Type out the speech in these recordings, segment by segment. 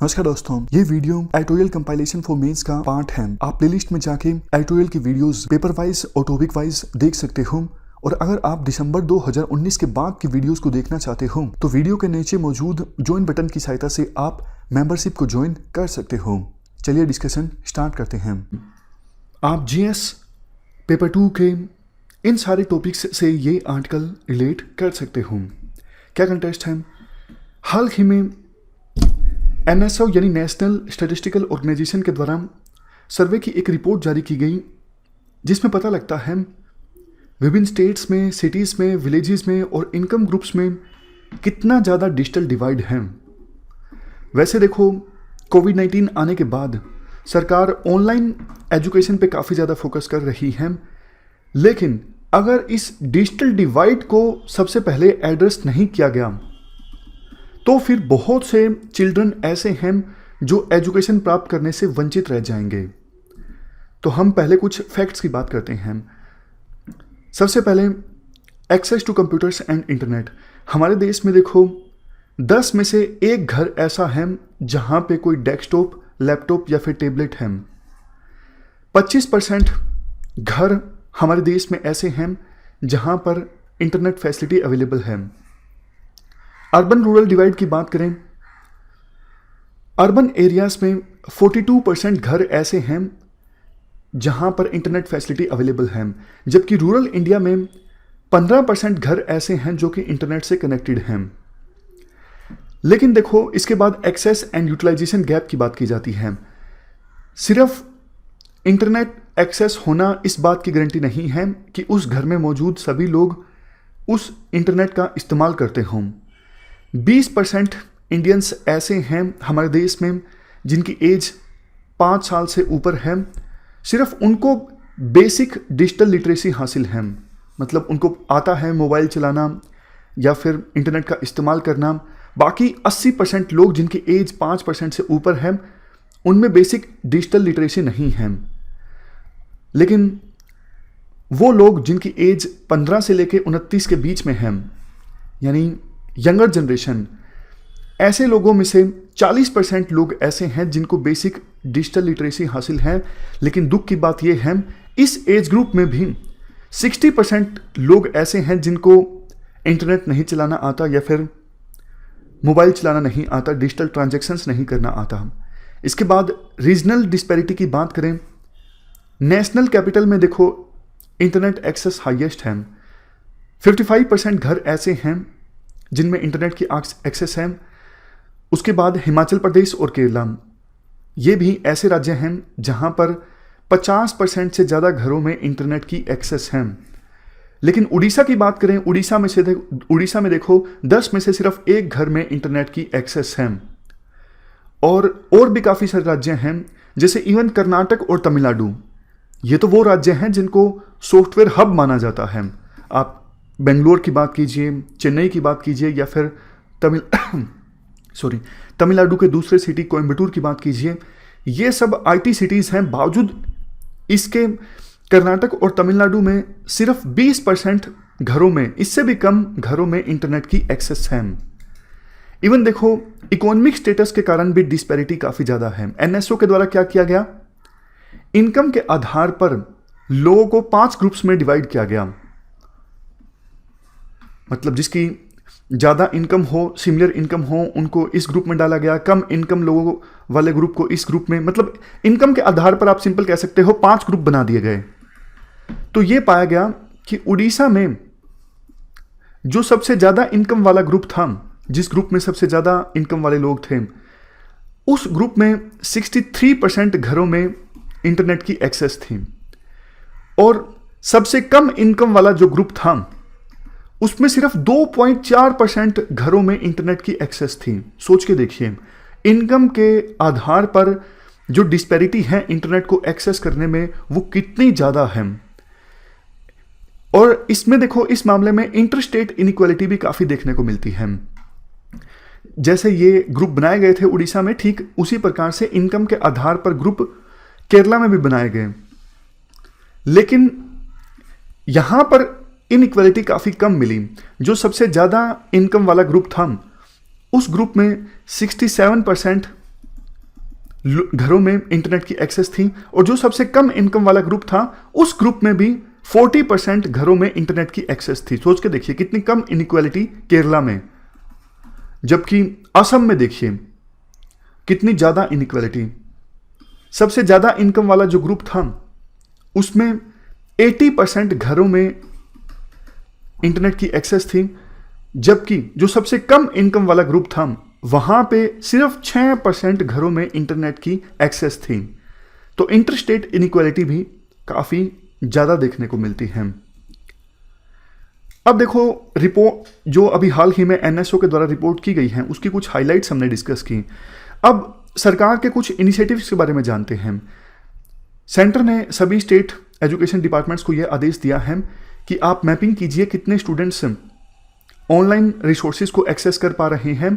नमस्कार दोस्तों, ये video editorial compilation for mains का पार्ट है। आप प्लेलिस्ट में जाके एडिटोरियल की वीडियोस पेपर वाइज और टॉपिक वाइज देख सकते हो। और अगर आप दिसंबर 2019 के बाद की वीडियोस को देखना चाहते हो तो वीडियो के नीचे मौजूद ज्वाइन बटन की सहायता से आप मेंबरशिप को ज्वाइन कर सकते हो। चलिए डिस्कशन स्टार्ट करते हैं। आप जीएस पेपर 2 के इन सारे टॉपिक्स से ये आर्टिकल रिलेट कर सकते हो। क्या कंटेस्ट है? हाल ही में एनएसओ यानी नेशनल स्टैटिस्टिकल ऑर्गेनाइजेशन के द्वारा सर्वे की एक रिपोर्ट जारी की गई, जिसमें पता लगता है विभिन्न स्टेट्स में, सिटीज़ में, विलेजेस में और इनकम ग्रुप्स में कितना ज़्यादा डिजिटल डिवाइड है। वैसे देखो, कोविड-19 आने के बाद सरकार ऑनलाइन एजुकेशन पे काफ़ी ज़्यादा फोकस कर रही है, लेकिन अगर इस डिजिटल डिवाइड को सबसे पहले एड्रेस नहीं किया गया तो फिर बहुत से चिल्ड्रन ऐसे हैं जो एजुकेशन प्राप्त करने से वंचित रह जाएंगे। तो हम पहले कुछ फैक्ट्स की बात करते हैं। सबसे पहले access to computers and internet. हमारे देश में देखो 10 में से एक घर ऐसा है जहां पे कोई डेस्कटॉप, लैपटॉप या फिर टेबलेट है। 25% घर हमारे देश में ऐसे हैं जहां पर इंटरनेट फैसिलिटी अवेलेबल है। अर्बन रूरल डिवाइड की बात करें, अर्बन एरियाज में 42% घर ऐसे हैं जहां पर इंटरनेट फैसिलिटी अवेलेबल है, जबकि रूरल इंडिया में 15% घर ऐसे हैं जो कि इंटरनेट से कनेक्टेड हैं। लेकिन देखो, इसके बाद एक्सेस एंड यूटिलाइजेशन गैप की बात की जाती है। सिर्फ इंटरनेट एक्सेस होना इस बात की गारंटी नहीं है कि उस घर में मौजूद सभी लोग उस इंटरनेट का इस्तेमाल करते हों। 20% इंडियंस ऐसे हैं हमारे देश में जिनकी एज 5 साल से ऊपर है। सिर्फ उनको बेसिक डिजिटल लिटरेसी हासिल है, मतलब उनको आता है मोबाइल चलाना या फिर इंटरनेट का इस्तेमाल करना। बाकी 80% लोग जिनकी एज 5% से ऊपर है उनमें बेसिक डिजिटल लिटरेसी नहीं है। लेकिन वो लोग जिनकी एज 15 से लेकर 29 के बीच में है, यानी यंगर जनरेशन, ऐसे लोगों में से 40% लोग ऐसे हैं जिनको बेसिक डिजिटल लिटरेसी हासिल है। लेकिन दुख की बात यह है, इस एज ग्रुप में भी 60% लोग ऐसे हैं जिनको इंटरनेट नहीं चलाना आता या फिर मोबाइल चलाना नहीं आता, डिजिटल ट्रांजैक्शंस नहीं करना आता। इसके बाद रीजनल डिस्पैरिटी की बात करें, नेशनल कैपिटल में देखो इंटरनेट एक्सेस हाईएस्ट है। 55% घर ऐसे हैं जिनमें इंटरनेट की एक्सेस है। उसके बाद हिमाचल प्रदेश और केरला, ये भी ऐसे राज्य हैं जहां पर 50% से ज़्यादा घरों में इंटरनेट की एक्सेस है। लेकिन उड़ीसा की बात करें, उड़ीसा में देखो 10 में से सिर्फ एक घर में इंटरनेट की एक्सेस है। और भी काफ़ी सारे राज्य हैं, जैसे इवन कर्नाटक और तमिलनाडु, ये तो वो राज्य हैं जिनको सॉफ्टवेयर हब माना जाता है। आप बेंगलोर की बात कीजिए, चेन्नई की बात कीजिए या फिर तमिलनाडु के दूसरे सिटी कोयम्बटूर की बात कीजिए, ये सब आईटी सिटीज़ हैं। बावजूद इसके कर्नाटक और तमिलनाडु में सिर्फ 20% घरों में, इससे भी कम घरों में इंटरनेट की एक्सेस है। इवन देखो, इकोनॉमिक स्टेटस के कारण भी डिस्पैरिटी काफ़ी ज़्यादा है। एनएसओ के द्वारा क्या किया गया, इनकम के आधार पर लोगों को 5 ग्रुप्स में डिवाइड किया गया। मतलब जिसकी ज़्यादा इनकम हो, सिमिलर इनकम हो, उनको इस ग्रुप में डाला गया। कम इनकम लोगों वाले ग्रुप को इस ग्रुप में, मतलब इनकम के आधार पर आप सिंपल कह सकते हो 5 ग्रुप बना दिए गए। तो ये पाया गया कि उड़ीसा में जो सबसे ज़्यादा इनकम वाला ग्रुप था, जिस ग्रुप में सबसे ज़्यादा इनकम वाले लोग थे, उस ग्रुप में 63% घरों में इंटरनेट की एक्सेस थी। और सबसे कम इनकम वाला जो ग्रुप था उसमें सिर्फ 2.4% घरों में इंटरनेट की एक्सेस थी। सोच के देखिए, इनकम के आधार पर जो डिस्पैरिटी है इंटरनेट को एक्सेस करने में, वो कितनी ज़्यादा है। और इसमें देखो, इस मामले में इंटरस्टेट इनइक्वालिटी भी काफ़ी देखने को मिलती है। जैसे ये ग्रुप बनाए गए थे उड़ीसा में, ठीक उसी प्रकार से इनकम के आधार पर ग्रुप केरला में भी बनाए गए। लेकिन यहां पर इनइक्वालिटी काफ़ी कम मिली। जो सबसे ज़्यादा इनकम वाला ग्रुप था, उस ग्रुप में 67% घरों में इंटरनेट की एक्सेस थी, और जो सबसे कम इनकम वाला ग्रुप था उस ग्रुप में भी 40% घरों में इंटरनेट की एक्सेस थी। सोच के देखिए कितनी कम इनइक्वालिटी केरला में, जबकि असम में देखिए कितनी ज्यादा इनइक्वालिटी। सबसे ज्यादा इनकम वाला जो ग्रुप था उसमें 80% घरों में इंटरनेट की एक्सेस थी, जबकि जो सबसे कम इनकम वाला ग्रुप था वहां पे सिर्फ 6% घरों में इंटरनेट की एक्सेस थी। तो इंटर स्टेट इनइक्वालिटी भी काफी ज्यादा देखने को मिलती है। अब देखो रिपोर्ट जो अभी हाल ही में एनएसओ के द्वारा रिपोर्ट की गई है उसकी कुछ हाइलाइट्स हमने डिस्कस की। अब सरकार के कुछ इनिशिएटिव्स के बारे में जानते हैं। सेंटर ने सभी स्टेट एजुकेशन डिपार्टमेंट्स को यह आदेश दिया है कि आप मैपिंग कीजिए कितने स्टूडेंट्स ऑनलाइन रिसोर्सेज को एक्सेस कर पा रहे हैं,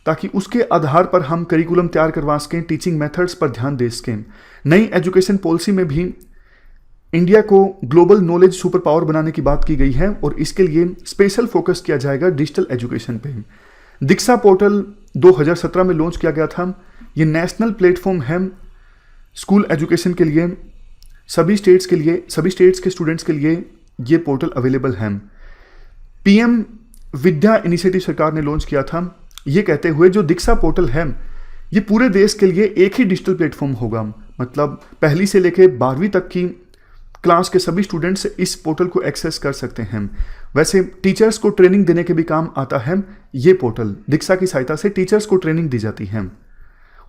ताकि उसके आधार पर हम करिकुलम तैयार करवा सकें, टीचिंग मेथड्स पर ध्यान दे सकें। नई एजुकेशन पॉलिसी में भी इंडिया को ग्लोबल नॉलेज सुपर पावर बनाने की बात की गई है और इसके लिए स्पेशल फोकस किया जाएगा डिजिटल एजुकेशन पे। दीक्षा पोर्टल 2017 में लॉन्च किया गया था। ये नेशनल प्लेटफॉर्म है स्कूल एजुकेशन के लिए, सभी स्टेट्स के स्टूडेंट्स के लिए ये पोर्टल अवेलेबल है। पीएम विद्या इनिशिएटिव सरकार ने लॉन्च किया था, ये कहते हुए जो दीक्षा पोर्टल है ये पूरे देश के लिए एक ही डिजिटल प्लेटफॉर्म होगा। मतलब पहली से लेकर 12वीं तक की क्लास के सभी स्टूडेंट्स इस पोर्टल को एक्सेस कर सकते हैं। वैसे टीचर्स को ट्रेनिंग देने के भी काम आता है ये पोर्टल। दीक्षा की सहायता से टीचर्स को ट्रेनिंग दी जाती है।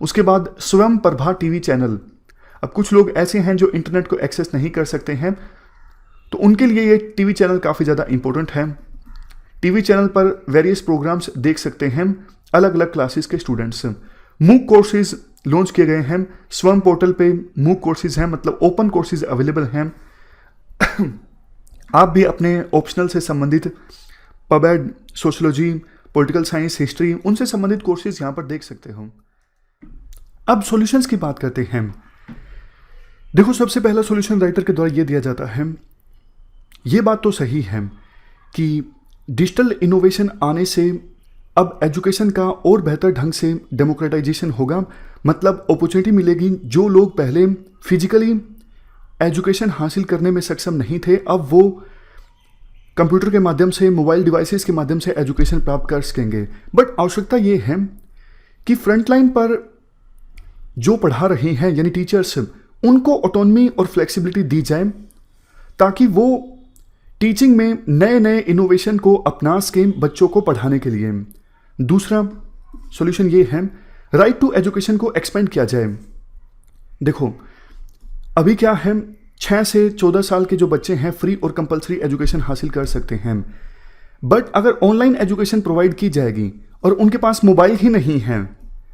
उसके बाद स्वयं प्रभा टीवी चैनल। अब कुछ लोग ऐसे हैं जो इंटरनेट को एक्सेस नहीं कर सकते हैं, तो उनके लिए ये टीवी चैनल काफ़ी ज़्यादा इंपॉर्टेंट है। टीवी चैनल पर वेरियस प्रोग्राम्स देख सकते हैं अलग अलग क्लासेस के स्टूडेंट्स। मूक कोर्सेज लॉन्च किए गए हैं। स्वयं पोर्टल पे मूक कोर्सेज हैं, मतलब ओपन कोर्सेज अवेलेबल हैं। आप भी अपने ऑप्शनल से संबंधित पबएड, सोशियोलॉजी, पॉलिटिकल साइंस, हिस्ट्री, उनसे संबंधित कोर्सेज यहाँ पर देख सकते हो। अब सॉल्यूशंस की बात करते हैं। देखो सबसे पहला सॉल्यूशन राइटर के द्वारा ये दिया जाता है, ये बात तो सही है कि डिजिटल इनोवेशन आने से अब एजुकेशन का और बेहतर ढंग से डेमोक्रेटाइजेशन होगा। मतलब अपॉर्चुनिटी मिलेगी, जो लोग पहले फिजिकली एजुकेशन हासिल करने में सक्षम नहीं थे अब वो कंप्यूटर के माध्यम से, मोबाइल डिवाइसेस के माध्यम से एजुकेशन प्राप्त कर सकेंगे। बट आवश्यकता ये है कि फ्रंटलाइन पर जो पढ़ा रहे हैं यानी टीचर्स, उनको ऑटोनमी और फ्लेक्सिबिलिटी दी जाए ताकि वो टीचिंग में नए नए इनोवेशन को अपना सकें बच्चों को पढ़ाने के लिए। दूसरा सॉल्यूशन ये है राइट टू एजुकेशन को एक्सपेंड किया जाए। देखो अभी क्या है, 6 से 14 साल के जो बच्चे हैं फ्री और कंपलसरी एजुकेशन हासिल कर सकते हैं। बट अगर ऑनलाइन एजुकेशन प्रोवाइड की जाएगी और उनके पास मोबाइल ही नहीं है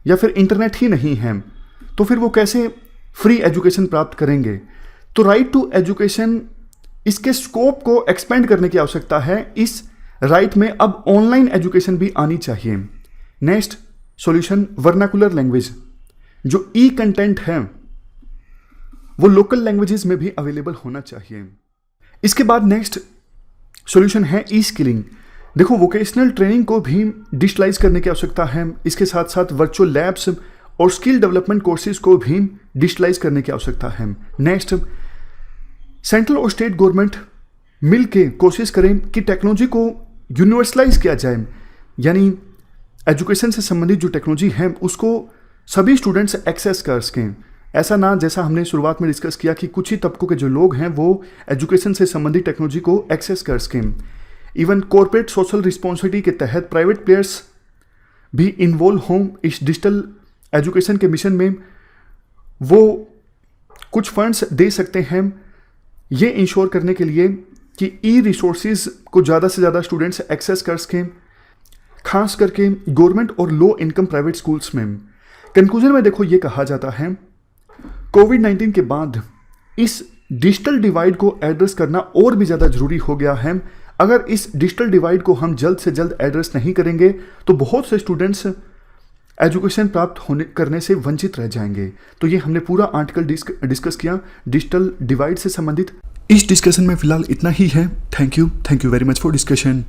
या फिर इंटरनेट ही नहीं है, तो फिर वो कैसे फ्री एजुकेशन प्राप्त करेंगे। तो राइट टू एजुकेशन, इसके स्कोप को एक्सपेंड करने की आवश्यकता है। इस राइट में अब ऑनलाइन एजुकेशन भी आनी चाहिए। नेक्स्ट सॉल्यूशन वर्नाकुलर लैंग्वेज, जो ई कंटेंट है वो लोकल लैंग्वेजेस में भी अवेलेबल होना चाहिए। इसके बाद नेक्स्ट सॉल्यूशन है ई स्किलिंग। देखो वोकेशनल ट्रेनिंग को भी डिजिटलाइज करने की आवश्यकता है। इसके साथ साथ वर्चुअल लैब्स और स्किल डेवलपमेंट कोर्सेज को भी डिजिटलाइज करने की आवश्यकता है। नेक्स्ट सेंट्रल और स्टेट गवर्नमेंट मिलके कोशिश करें कि टेक्नोलॉजी को यूनिवर्सलाइज किया जाए, यानी एजुकेशन से संबंधित जो टेक्नोलॉजी है उसको सभी स्टूडेंट्स एक्सेस कर सकें। ऐसा ना जैसा हमने शुरुआत में डिस्कस किया कि कुछ ही तबकों के जो लोग हैं वो एजुकेशन से संबंधित टेक्नोलॉजी को एक्सेस कर सकें। इवन कॉर्पोरेट सोशल रिस्पॉन्सिबिलिटी के तहत प्राइवेट प्लेयर्स भी इन्वॉल्व हों इस डिजिटल एजुकेशन के मिशन में। वो कुछ फंड्स दे सकते हैं ये इंश्योर करने के लिए कि ई रिसोर्सेज को ज़्यादा से ज़्यादा स्टूडेंट्स एक्सेस कर सकें, खास करके गवर्नमेंट और लो इनकम प्राइवेट स्कूल्स में। कंक्लूजन में देखो ये कहा जाता है कोविड-19 के बाद इस डिजिटल डिवाइड को एड्रेस करना और भी ज़्यादा ज़रूरी हो गया है। अगर इस डिजिटल डिवाइड को हम जल्द से जल्द एड्रेस नहीं करेंगे तो बहुत से स्टूडेंट्स एजुकेशन प्राप्त करने से वंचित रह जाएंगे। तो ये हमने पूरा आर्टिकल डिस्कस किया डिजिटल डिवाइड से संबंधित। इस डिस्कशन में फिलहाल इतना ही है। Thank you very much for discussion.